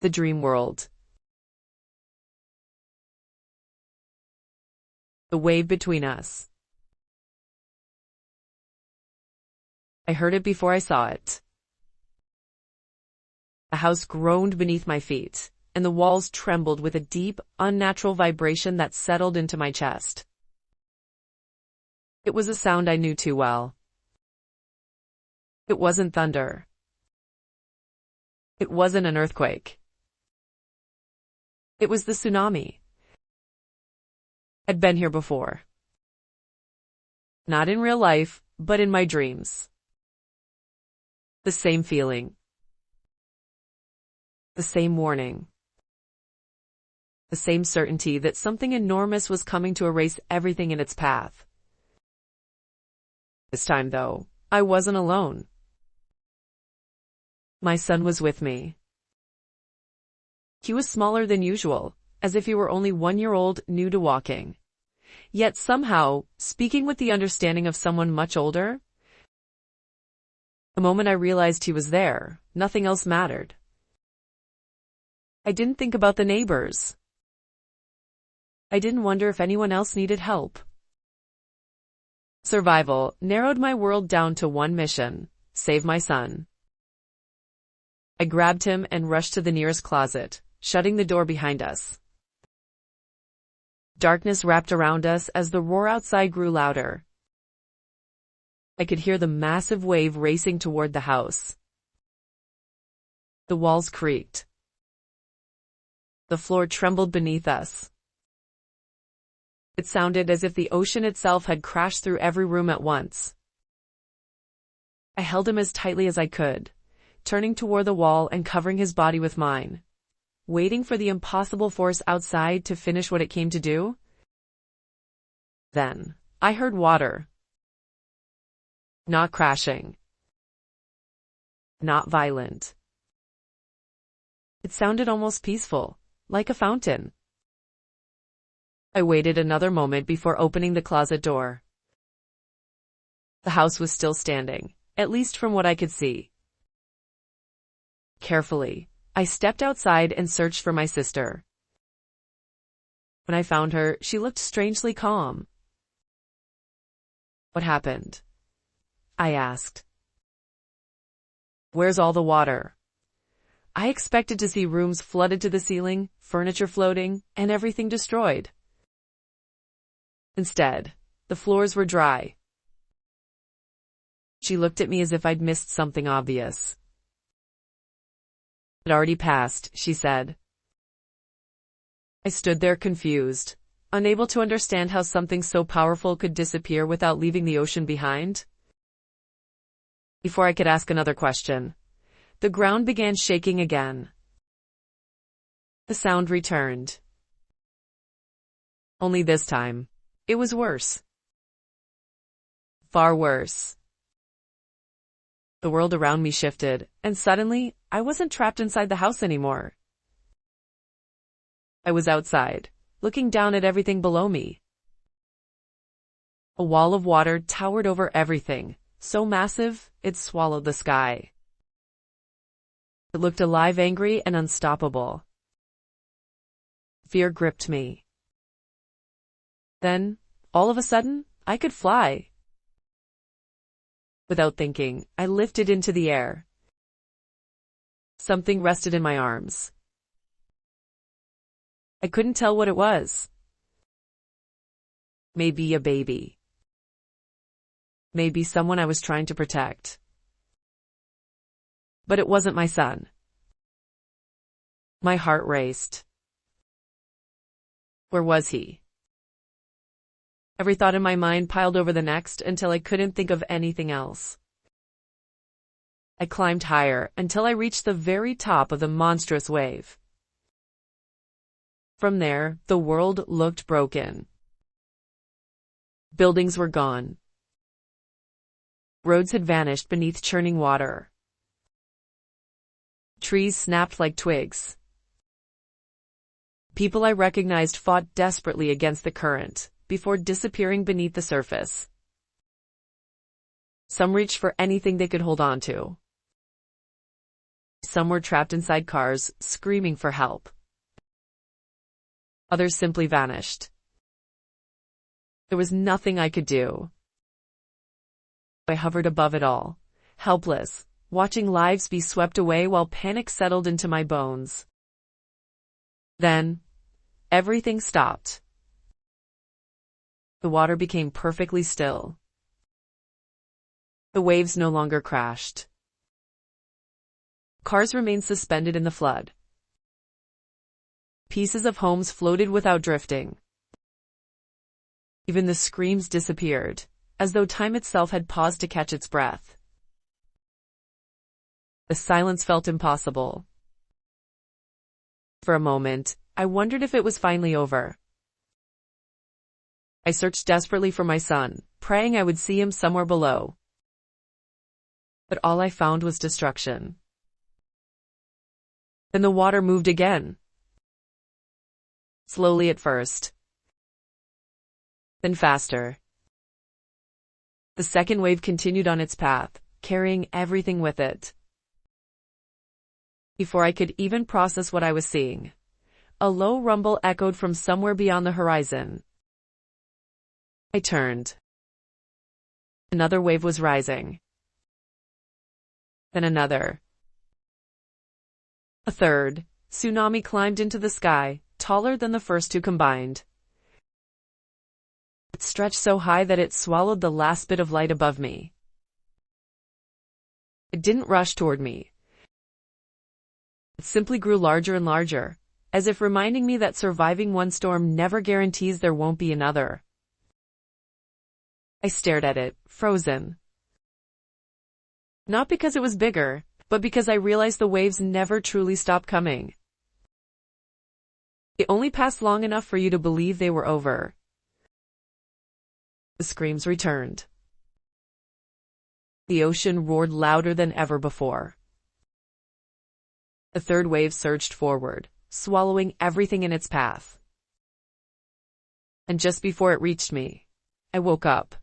The Dreamworld. The wave between us. I heard it before I saw it. The house groaned beneath my feet, and the walls trembled with a deep, unnatural vibration that settled into my chest. It was a sound I knew too well. It wasn't thunder. It wasn't an earthquake. It was the tsunami. I'd been here before. Not in real life, but in my dreams. The same feeling. The same warning. The same certainty that something enormous was coming to erase everything in its path. This time, though, I wasn't alone. My son was with me. He was smaller than usual, as if he were only 1 year old, new to walking. Yet somehow, speaking with the understanding of someone much older, the moment I realized he was there, nothing else mattered. I didn't think about the neighbors. I didn't wonder if anyone else needed help. Survival narrowed my world down to one mission: save my son. I grabbed him and rushed to the nearest closet, shutting the door behind us. Darkness wrapped around us as the roar outside grew louder. I could hear the massive wave racing toward the house. The walls creaked. The floor trembled beneath us. It sounded as if the ocean itself had crashed through every room at once. I held him as tightly as I could, turning toward the wall and covering his body with mine, waiting for the impossible force outside to finish what it came to do. Then, I heard water. Not crashing. Not violent. It sounded almost peaceful, like a fountain. I waited another moment before opening the closet door. The house was still standing, at least from what I could see. Carefully, I stepped outside and searched for my sister. When I found her, she looked strangely calm. "What happened?" I asked. "Where's all the water?" I expected to see rooms flooded to the ceiling, furniture floating, and everything destroyed. Instead, the floors were dry. She looked at me as if I'd missed something obvious. "It already passed," she said. I stood there confused, unable to understand how something so powerful could disappear without leaving the ocean behind. Before I could ask another question, the ground began shaking again. The sound returned. Only this time, it was worse. Far worse. The world around me shifted, and suddenly, I wasn't trapped inside the house anymore. I was outside, looking down at everything below me. A wall of water towered over everything, so massive, it swallowed the sky. It looked alive, angry, and unstoppable. Fear gripped me. Then, all of a sudden, I could fly. Without thinking, I lifted into the air. Something rested in my arms. I couldn't tell what it was. Maybe a baby. Maybe someone I was trying to protect. But it wasn't my son. My heart raced. Where was he? Every thought in my mind piled over the next until I couldn't think of anything else. I climbed higher until I reached the very top of the monstrous wave. From there, the world looked broken. Buildings were gone. Roads had vanished beneath churning water. Trees snapped like twigs. People I recognized fought desperately against the current before disappearing beneath the surface. Some reached for anything they could hold on to. Some were trapped inside cars, screaming for help. Others simply vanished. There was nothing I could do. I hovered above it all, helpless, watching lives be swept away while panic settled into my bones. Then, everything stopped. The water became perfectly still. The waves no longer crashed. Cars remained suspended in the flood. Pieces of homes floated without drifting. Even the screams disappeared, as though time itself had paused to catch its breath. The silence felt impossible. For a moment, I wondered if it was finally over. I searched desperately for my son, praying I would see him somewhere below. But all I found was destruction. Then the water moved again. Slowly at first. Then faster. The second wave continued on its path, carrying everything with it. Before I could even process what I was seeing, a low rumble echoed from somewhere beyond the horizon. I turned. Another wave was rising. Then another. A third tsunami climbed into the sky, taller than the first two combined. It stretched so high that it swallowed the last bit of light above me. It didn't rush toward me. It simply grew larger and larger, as if reminding me that surviving one storm never guarantees there won't be another. I stared at it, frozen. Not because it was bigger, but because I realized the waves never truly stopped coming. They only passed long enough for you to believe they were over. The screams returned. The ocean roared louder than ever before. The third wave surged forward, swallowing everything in its path. And just before it reached me, I woke up.